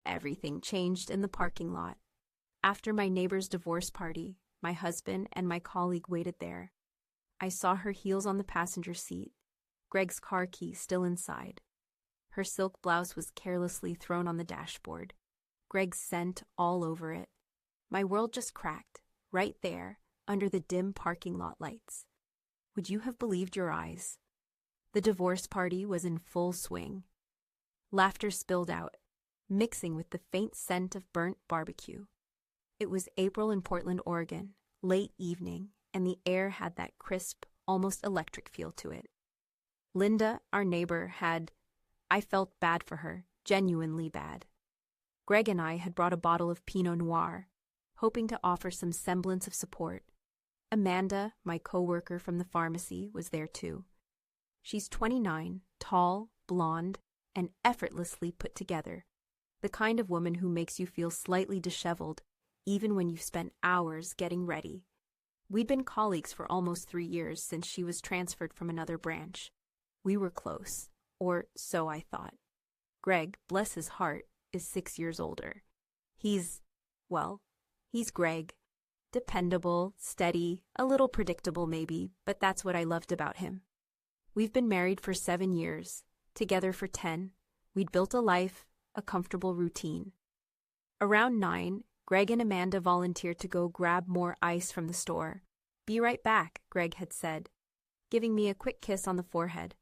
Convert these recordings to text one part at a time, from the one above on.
Everything changed in the parking lot. After my neighbor's divorce party, my husband and my colleague waited there. I saw her heels on the passenger seat, Greg's car key still inside. Her silk blouse was carelessly thrown on the dashboard, Greg's scent all over it. My world just cracked, right there, under the dim parking lot lights. Would you have believed your eyes? The divorce party was in full swing. Laughter spilled out, mixing with the faint scent of burnt barbecue. It was April in Portland, Oregon, late evening, and the air had that crisp, almost electric feel to it. Linda, our neighbor, I felt bad for her, genuinely bad. Greg and I had brought a bottle of Pinot Noir, hoping to offer some semblance of support. Amanda, my coworker from the pharmacy, was there too. She's 29, tall, blonde, and effortlessly put together. The kind of woman who makes you feel slightly disheveled, even when you've spent hours getting ready. We'd been colleagues for almost 3 years since she was transferred from another branch. We were close, or so I thought. Greg, bless his heart, is 6 years older. He's Greg. Dependable, steady, a little predictable maybe, but that's what I loved about him. We've been married for 7 years, together for 10. We'd built a life, a comfortable routine. Around 9, Greg and Amanda volunteered to go grab more ice from the store. Be right back, Greg had said, giving me a quick kiss on the forehead.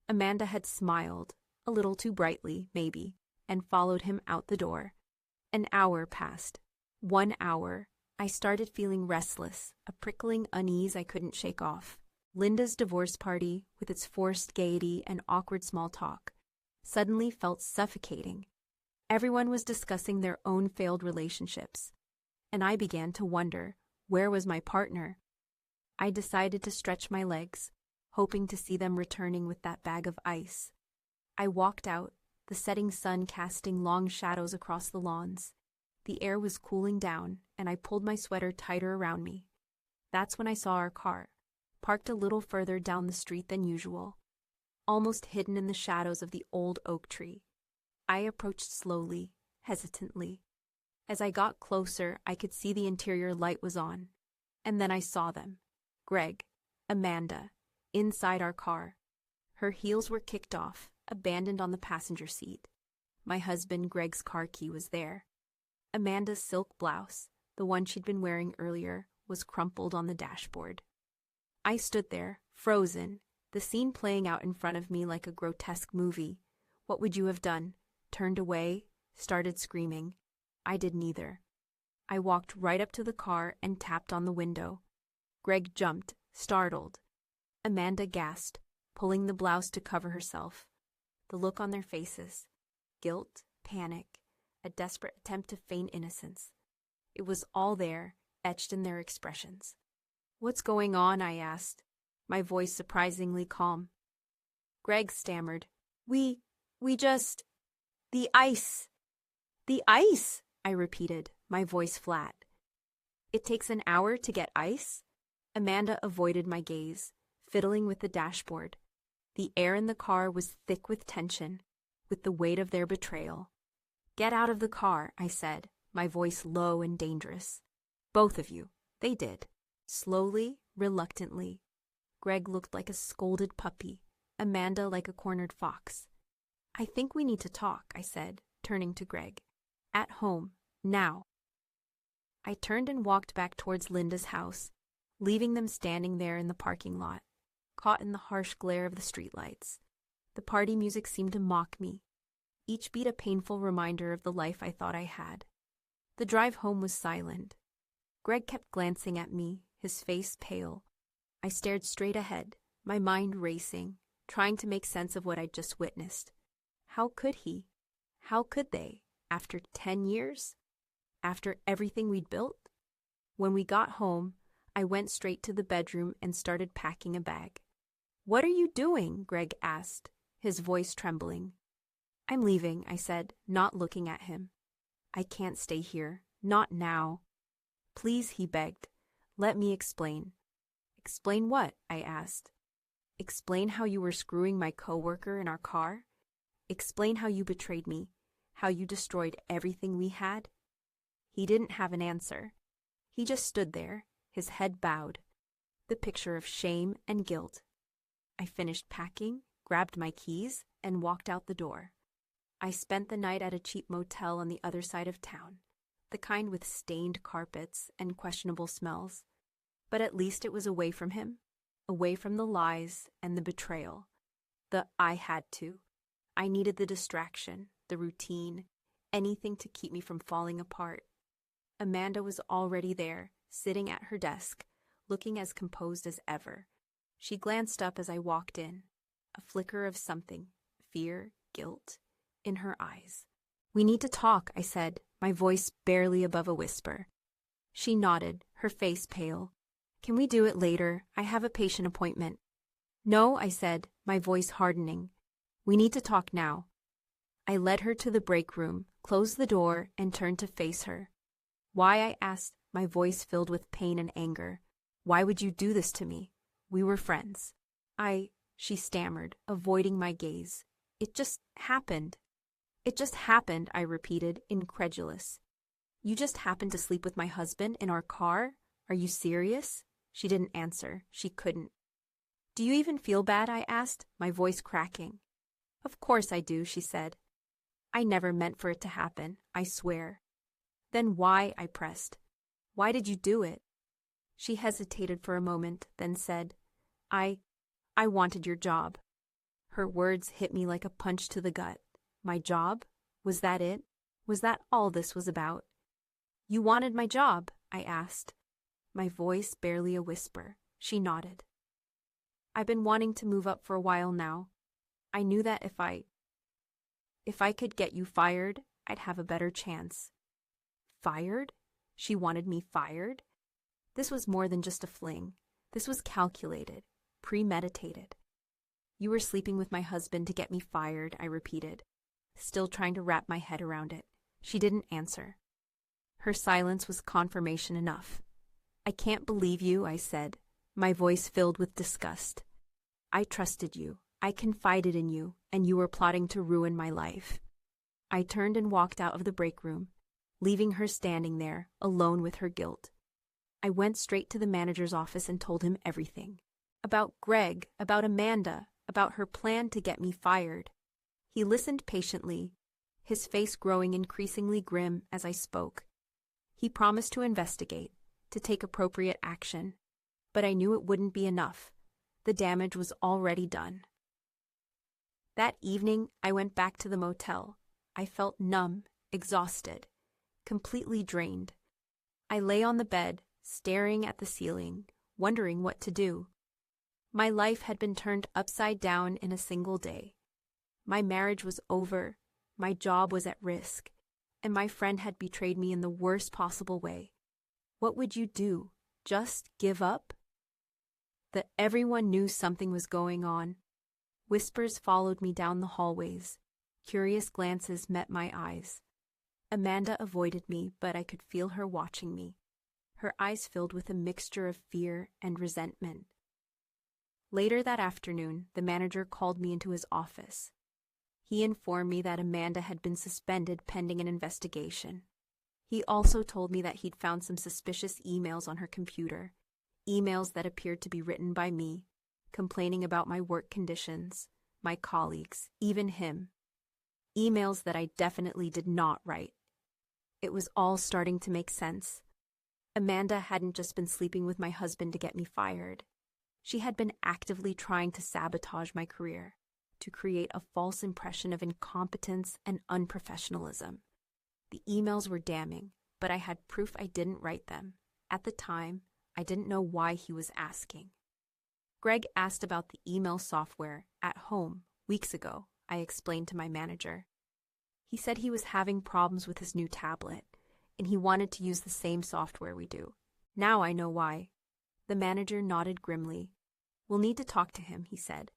Amanda had smiled, a little too brightly, maybe, and followed him out the door. An hour passed. 1 hour. I started feeling restless, a prickling unease I couldn't shake off. Linda's divorce party, with its forced gaiety and awkward small talk, suddenly felt suffocating. Everyone was discussing their own failed relationships, and I began to wonder, where was my partner? I decided to stretch my legs, hoping to see them returning with that bag of ice. I walked out, the setting sun casting long shadows across the lawns. The air was cooling down, and I pulled my sweater tighter around me. That's when I saw our car, parked a little further down the street than usual, almost hidden in the shadows of the old oak tree. I approached slowly, hesitantly. As I got closer, I could see the interior light was on. And then I saw them. Greg, Amanda, inside our car. Her heels were kicked off, abandoned on the passenger seat. My husband, Greg's car key, was there. Amanda's silk blouse, the one she'd been wearing earlier, was crumpled on the dashboard. I stood there, frozen, the scene playing out in front of me like a grotesque movie. What would you have done? Turned away? Started screaming? I did neither. I walked right up to the car and tapped on the window. Greg jumped, startled. Amanda gasped, pulling the blouse to cover herself. The look on their faces. Guilt, panic, a desperate attempt to feign innocence. It was all there, etched in their expressions. "What's going on?" I asked, my voice surprisingly calm. Greg stammered, We just... The ice!" "The ice?" I repeated, my voice flat. "It takes an hour to get ice?" Amanda avoided my gaze, fiddling with the dashboard. The air in the car was thick with tension, with the weight of their betrayal. "Get out of the car," I said, my voice low and dangerous. "Both of you." They did. Slowly, reluctantly. Greg looked like a scolded puppy, Amanda like a cornered fox. "I think we need to talk," I said, turning to Greg. "At home, now." I turned and walked back towards Linda's house, leaving them standing there in the parking lot, caught in the harsh glare of the streetlights. The party music seemed to mock me, each beat a painful reminder of the life I thought I had. The drive home was silent. Greg kept glancing at me, his face pale. I stared straight ahead, my mind racing, trying to make sense of what I'd just witnessed. How could he? How could they? After 10 years? After everything we'd built? When we got home, I went straight to the bedroom and started packing a bag. "What are you doing?" Greg asked, his voice trembling. "I'm leaving," I said, not looking at him. "I can't stay here. Not now." "Please," he begged. "Let me explain." "Explain what?" I asked. "Explain how you were screwing my coworker in our car? Explain how you betrayed me, How you destroyed everything we had? He didn't have an answer. He just stood there, his head bowed, the picture of shame and guilt. I finished packing, grabbed my keys, and walked out the door. I spent the night at a cheap motel on the other side of town, the kind with stained carpets and questionable smells. But at least it was away from him, away from the lies and the betrayal. I had to. I needed the distraction, the routine, anything to keep me from falling apart. Amanda was already there, sitting at her desk, looking as composed as ever. She glanced up as I walked in, a flicker of something, fear, guilt, in her eyes. "We need to talk," I said, my voice barely above a whisper. She nodded, her face pale. "Can we do it later? I have a patient appointment." "No," I said, my voice hardening. "We need to talk now." I led her to the break room, closed the door, and turned to face her. "Why?" I asked, my voice filled with pain and anger. "Why would you do this to me? We were friends." She stammered, avoiding my gaze. "It just happened." "It just happened," I repeated, incredulous. "You just happened to sleep with my husband in our car? Are you serious?" She didn't answer. She couldn't. "Do you even feel bad?" I asked, my voice cracking. "Of course I do," she said. "I never meant for it to happen, I swear." "Then why?" I pressed. "Why did you do it?" She hesitated for a moment, then said, I wanted your job." Her words hit me like a punch to the gut. My job? Was that it? Was that all this was about? "You wanted my job?" I asked, my voice barely a whisper. She nodded. "I've been wanting to move up for a while now. I knew that if I could get you fired, I'd have a better chance." Fired? She wanted me fired? This was more than just a fling. This was calculated, premeditated. "You were sleeping with my husband to get me fired," I repeated, still trying to wrap my head around it. She didn't answer. Her silence was confirmation enough. "I can't believe you," I said, my voice filled with disgust. "I trusted you. I confided in you, and you were plotting to ruin my life." I turned and walked out of the break room, leaving her standing there, alone with her guilt. I went straight to the manager's office and told him everything. About Greg, about Amanda, about her plan to get me fired. He listened patiently, his face growing increasingly grim as I spoke. He promised to investigate, to take appropriate action, but I knew it wouldn't be enough. The damage was already done. That evening, I went back to the motel. I felt numb, exhausted, completely drained. I lay on the bed, staring at the ceiling, wondering what to do. My life had been turned upside down in a single day. My marriage was over, my job was at risk, and my friend had betrayed me in the worst possible way. What would you do? Just give up? Everyone knew something was going on. Whispers followed me down the hallways. Curious glances met my eyes. Amanda avoided me, but I could feel her watching me, her eyes filled with a mixture of fear and resentment. Later that afternoon, the manager called me into his office. He informed me that Amanda had been suspended pending an investigation. He also told me that he'd found some suspicious emails on her computer, emails that appeared to be written by me, complaining about my work conditions, my colleagues, even him. Emails that I definitely did not write. It was all starting to make sense. Amanda hadn't just been sleeping with my husband to get me fired. She had been actively trying to sabotage my career, to create a false impression of incompetence and unprofessionalism. The emails were damning, but I had proof I didn't write them. At the time, I didn't know why he was asking. Greg asked about the email software at home weeks ago, I explained to my manager. He said he was having problems with his new tablet, and he wanted to use the same software we do. Now I know why. The manager nodded grimly. "We'll need to talk to him," he said.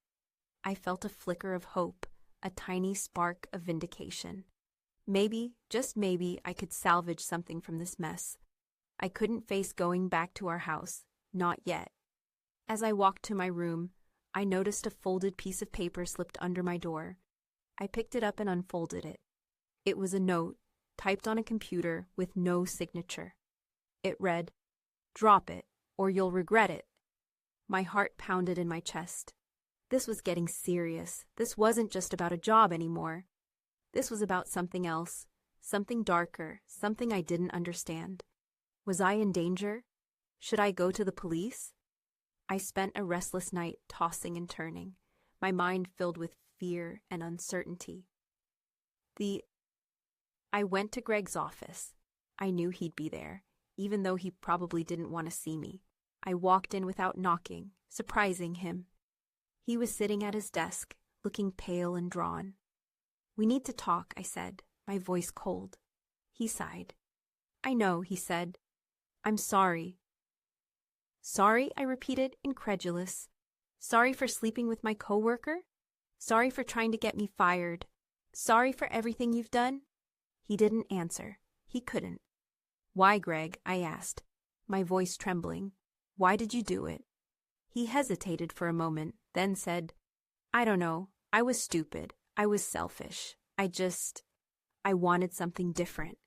I felt a flicker of hope, a tiny spark of vindication. Maybe, just maybe, I could salvage something from this mess. I couldn't face going back to our house, not yet. As I walked to my room, I noticed a folded piece of paper slipped under my door. I picked it up and unfolded it. It was a note, typed on a computer with no signature. It read, "Drop it, or you'll regret it." My heart pounded in my chest. This was getting serious. This wasn't just about a job anymore. This was about something else, something darker, something I didn't understand. Was I in danger? Should I go to the police? I spent a restless night tossing and turning, my mind filled with fear and uncertainty. I went to Greg's office. I knew he'd be there, even though he probably didn't want to see me. I walked in without knocking, surprising him. He was sitting at his desk, looking pale and drawn. "We need to talk," I said, my voice cold. He sighed. "I know," he said. "I'm sorry." "Sorry?" I repeated, incredulous. "Sorry for sleeping with my coworker? Sorry for trying to get me fired? Sorry for everything you've done?" He didn't answer. He couldn't. "Why, Greg?" I asked, my voice trembling. "Why did you do it?" He hesitated for a moment, then said, "I don't know. I was stupid. I was selfish. I wanted something different."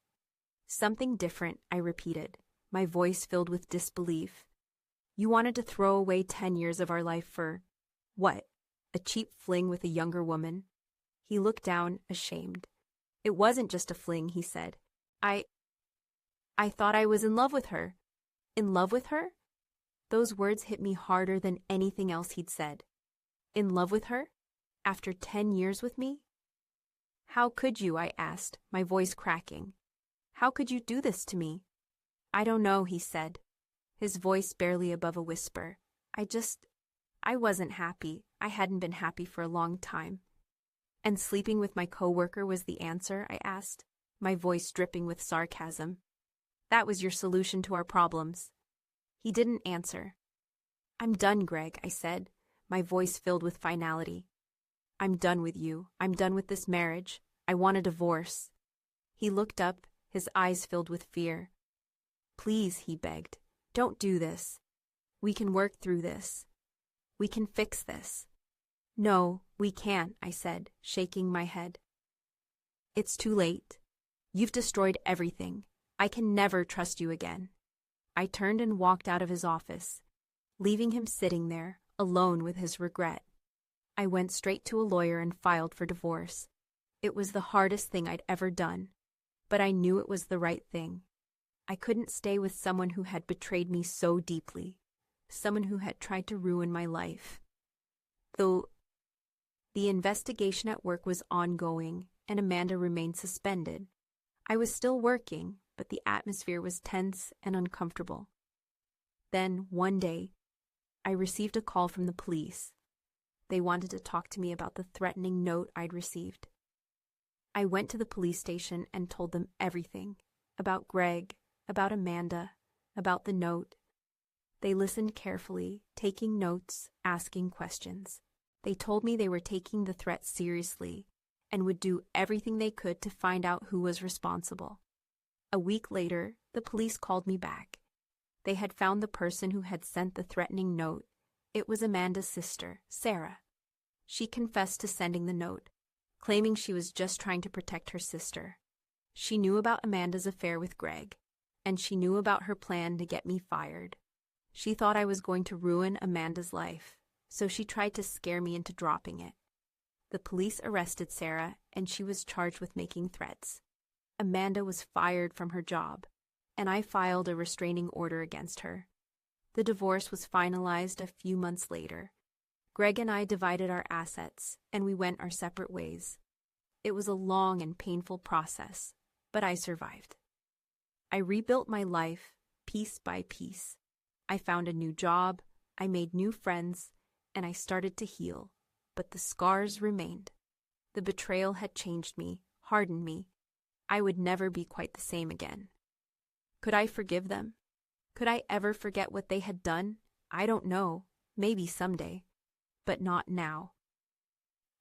"Something different," I repeated, my voice filled with disbelief. "You wanted to throw away 10 years of our life for, what, a cheap fling with a younger woman?" He looked down, ashamed. "It wasn't just a fling," he said. I thought I was in love with her." "In love with her?" Those words hit me harder than anything else he'd said. "In love with her? After 10 years with me?" "How could you?" I asked, my voice cracking. "How could you do this to me?" "I don't know," he said, his voice barely above a whisper. I wasn't happy. I hadn't been happy for a long time." "And sleeping with my coworker was the answer?" I asked, my voice dripping with sarcasm. "That was your solution to our problems." He didn't answer. "I'm done, Greg," I said, my voice filled with finality. "I'm done with you. I'm done with this marriage. I want a divorce." He looked up, his eyes filled with fear. "Please," he begged, "don't do this. We can work through this. We can fix this." "No, we can't," I said, shaking my head. "It's too late. You've destroyed everything. I can never trust you again." I turned and walked out of his office, leaving him sitting there, alone with his regret. I went straight to a lawyer and filed for divorce. It was the hardest thing I'd ever done, but I knew it was the right thing. I couldn't stay with someone who had betrayed me so deeply, someone who had tried to ruin my life. Though the investigation at work was ongoing and Amanda remained suspended, I was still working, but the atmosphere was tense and uncomfortable. Then, one day, I received a call from the police. They wanted to talk to me about the threatening note I'd received. I went to the police station and told them everything, about Greg, about Amanda, about the note. They listened carefully, taking notes, asking questions. They told me they were taking the threat seriously and would do everything they could to find out who was responsible. A week later, the police called me back. They had found the person who had sent the threatening note. It was Amanda's sister, Sarah. She confessed to sending the note, claiming she was just trying to protect her sister. She knew about Amanda's affair with Greg, and she knew about her plan to get me fired. She thought I was going to ruin Amanda's life, so she tried to scare me into dropping it. The police arrested Sarah, and she was charged with making threats. Amanda was fired from her job, and I filed a restraining order against her. The divorce was finalized a few months later. Greg and I divided our assets, and we went our separate ways. It was a long and painful process, but I survived. I rebuilt my life, piece by piece. I found a new job, I made new friends, and I started to heal, but the scars remained. The betrayal had changed me, hardened me. I would never be quite the same again. Could I forgive them? Could I ever forget what they had done? I don't know. Maybe someday. But not now.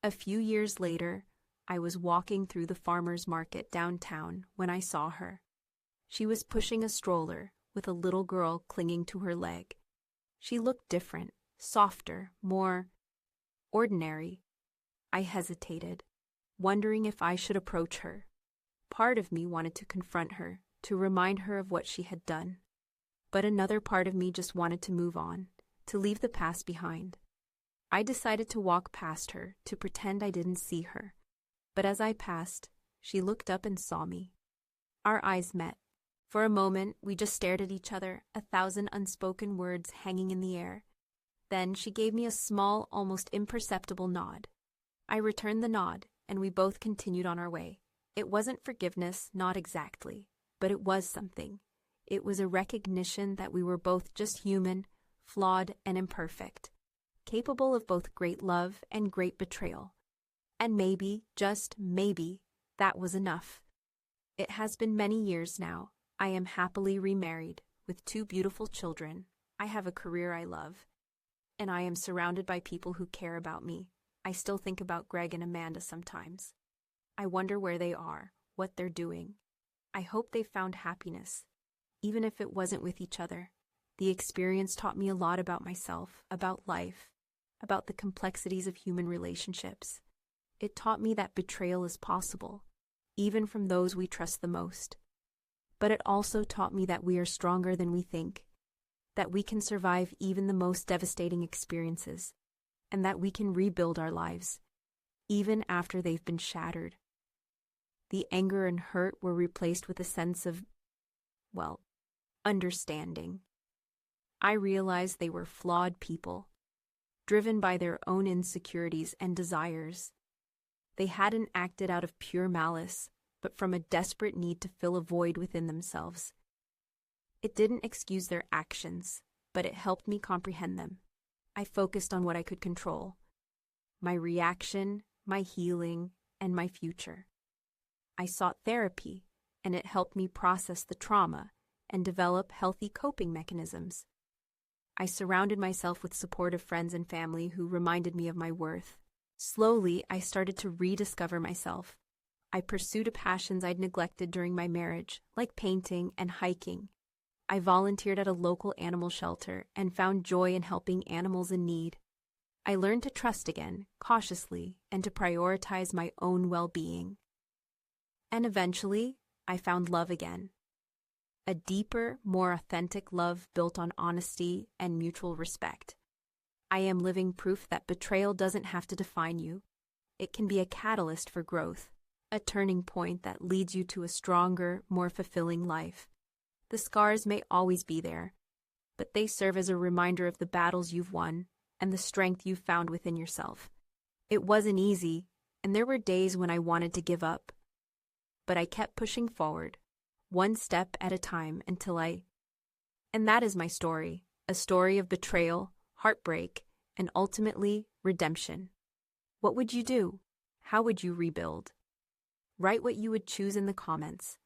A few years later, I was walking through the farmer's market downtown when I saw her. She was pushing a stroller with a little girl clinging to her leg. She looked different, softer, more ordinary. I hesitated, wondering if I should approach her. Part of me wanted to confront her, to remind her of what she had done. But another part of me just wanted to move on, to leave the past behind. I decided to walk past her, to pretend I didn't see her. But as I passed, she looked up and saw me. Our eyes met. For a moment, we just stared at each other, 1,000 unspoken words hanging in the air. Then she gave me a small, almost imperceptible nod. I returned the nod, and we both continued on our way. It wasn't forgiveness, not exactly, but it was something. It was a recognition that we were both just human, flawed and imperfect, capable of both great love and great betrayal. And maybe, just maybe, that was enough. It has been many years now. I am happily remarried, with 2 beautiful children. I have a career I love. And I am surrounded by people who care about me. I still think about Greg and Amanda sometimes. I wonder where they are, what they're doing. I hope they found happiness, even if it wasn't with each other. The experience taught me a lot about myself, about life, about the complexities of human relationships. It taught me that betrayal is possible, even from those we trust the most. But it also taught me that we are stronger than we think, that we can survive even the most devastating experiences, and that we can rebuild our lives, even after they've been shattered. The anger and hurt were replaced with a sense of, understanding. I realized they were flawed people, driven by their own insecurities and desires. They hadn't acted out of pure malice, but from a desperate need to fill a void within themselves. It didn't excuse their actions, but it helped me comprehend them. I focused on what I could control: my reaction, my healing, and my future. I sought therapy, and it helped me process the trauma and develop healthy coping mechanisms. I surrounded myself with supportive friends and family who reminded me of my worth. Slowly, I started to rediscover myself. I pursued passions I'd neglected during my marriage, like painting and hiking. I volunteered at a local animal shelter and found joy in helping animals in need. I learned to trust again, cautiously, and to prioritize my own well-being. And eventually, I found love again. A deeper, more authentic love built on honesty and mutual respect. I am living proof that betrayal doesn't have to define you. It can be a catalyst for growth, a turning point that leads you to a stronger, more fulfilling life. The scars may always be there, but they serve as a reminder of the battles you've won and the strength you've found within yourself. It wasn't easy, and there were days when I wanted to give up. But I kept pushing forward, one step at a time And that is my story, a story of betrayal, heartbreak, and ultimately, redemption. What would you do? How would you rebuild? Write what you would choose in the comments.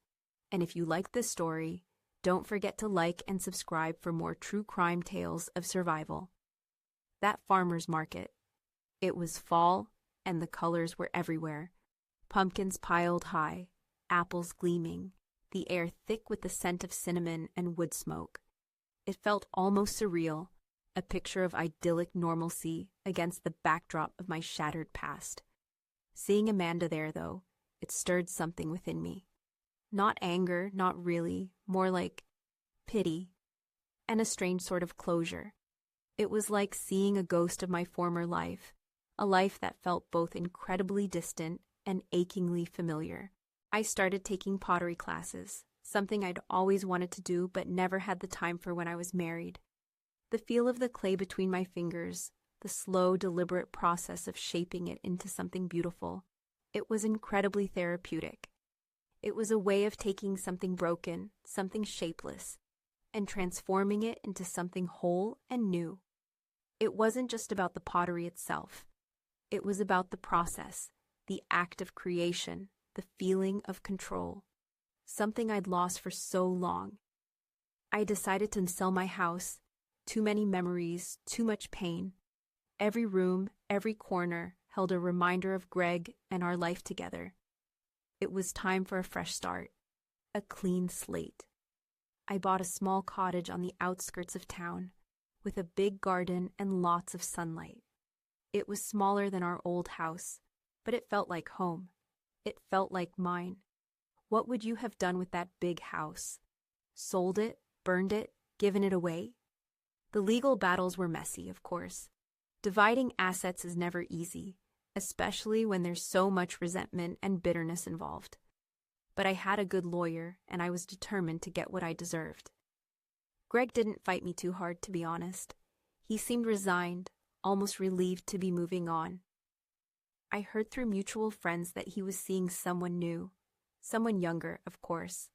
And if you like this story, don't forget to like and subscribe for more true crime tales of survival. That farmer's market. It was fall, and the colors were everywhere. Pumpkins piled high, apples gleaming, the air thick with the scent of cinnamon and wood smoke. It felt almost surreal, a picture of idyllic normalcy against the backdrop of my shattered past. Seeing Amanda there, though, it stirred something within me. Not anger, not really, more like pity, and a strange sort of closure. It was like seeing a ghost of my former life, a life that felt both incredibly distant and achingly familiar. I started taking pottery classes, something I'd always wanted to do but never had the time for when I was married. The feel of the clay between my fingers, the slow, deliberate process of shaping it into something beautiful, it was incredibly therapeutic. It was a way of taking something broken, something shapeless, and transforming it into something whole and new. It wasn't just about the pottery itself. It was about the process, the act of creation, the feeling of control, something I'd lost for so long. I decided to sell my house. Too many memories, too much pain. Every room, every corner held a reminder of Greg and our life together. It was time for a fresh start, a clean slate. I bought a small cottage on the outskirts of town, with a big garden and lots of sunlight. It was smaller than our old house, but it felt like home. It felt like mine. What would you have done with that big house? Sold it, burned it, given it away? The legal battles were messy, of course. Dividing assets is never easy, especially when there's so much resentment and bitterness involved. But I had a good lawyer, and I was determined to get what I deserved. Greg didn't fight me too hard, to be honest. He seemed resigned, almost relieved to be moving on. I heard through mutual friends that he was seeing someone new, someone younger, of course.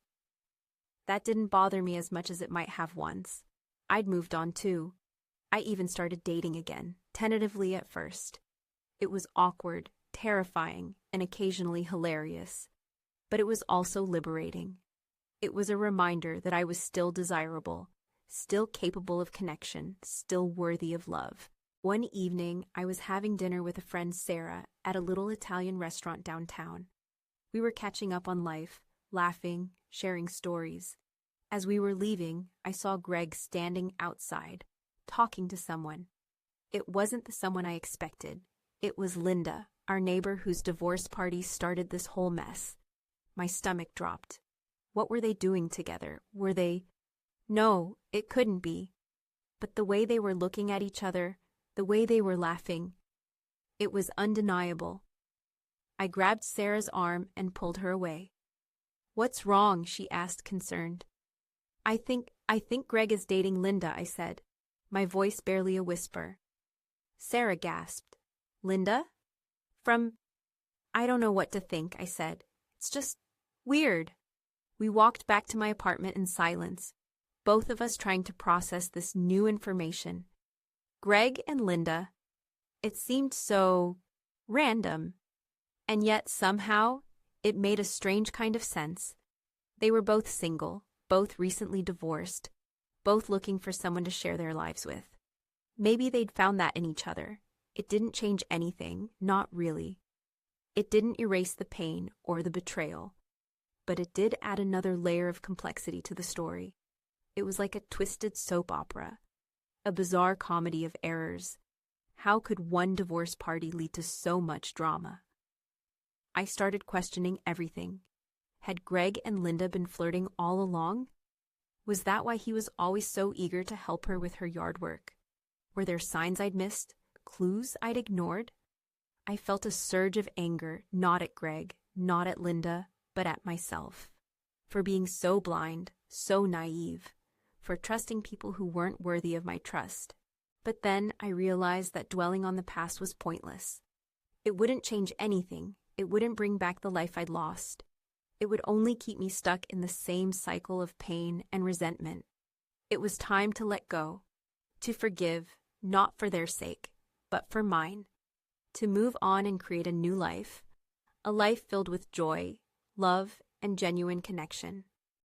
That didn't bother me as much as it might have once. I'd moved on too. I even started dating again, tentatively at first. It was awkward, terrifying, and occasionally hilarious. But it was also liberating. It was a reminder that I was still desirable, still capable of connection, still worthy of love. One evening, I was having dinner with a friend, Sarah, at a little Italian restaurant downtown. We were catching up on life, laughing, sharing stories. As we were leaving, I saw Greg standing outside, talking to someone. It wasn't the someone I expected. It was Linda, our neighbor whose divorce party started this whole mess. My stomach dropped. What were they doing together? Were they... No, it couldn't be. But the way they were looking at each other, the way they were laughing, it was undeniable. I grabbed Sarah's arm and pulled her away. "What's wrong?" she asked, concerned. I think Greg is dating Linda," I said, my voice barely a whisper. Sarah gasped. "Linda? From..." "I don't know what to think," I said. "It's just weird." We walked back to my apartment in silence, both of us trying to process this new information. Greg and Linda. It seemed so random. And yet, somehow, it made a strange kind of sense. They were both single, both recently divorced, both looking for someone to share their lives with. Maybe they'd found that in each other. It didn't change anything, not really. It didn't erase the pain or the betrayal, but it did add another layer of complexity to the story. It was like a twisted soap opera, a bizarre comedy of errors. How could one divorce party lead to so much drama? I started questioning everything. Had Greg and Linda been flirting all along? Was that why he was always so eager to help her with her yard work? Were there signs I'd missed, clues I'd ignored? I felt a surge of anger, not at Greg, not at Linda, but at myself. For being so blind, so naive, for trusting people who weren't worthy of my trust. But then I realized that dwelling on the past was pointless. It wouldn't change anything. It wouldn't bring back the life I'd lost. It would only keep me stuck in the same cycle of pain and resentment. It was time to let go, to forgive, not for their sake, but for mine, to move on and create a new life, a life filled with joy, love, and genuine connection.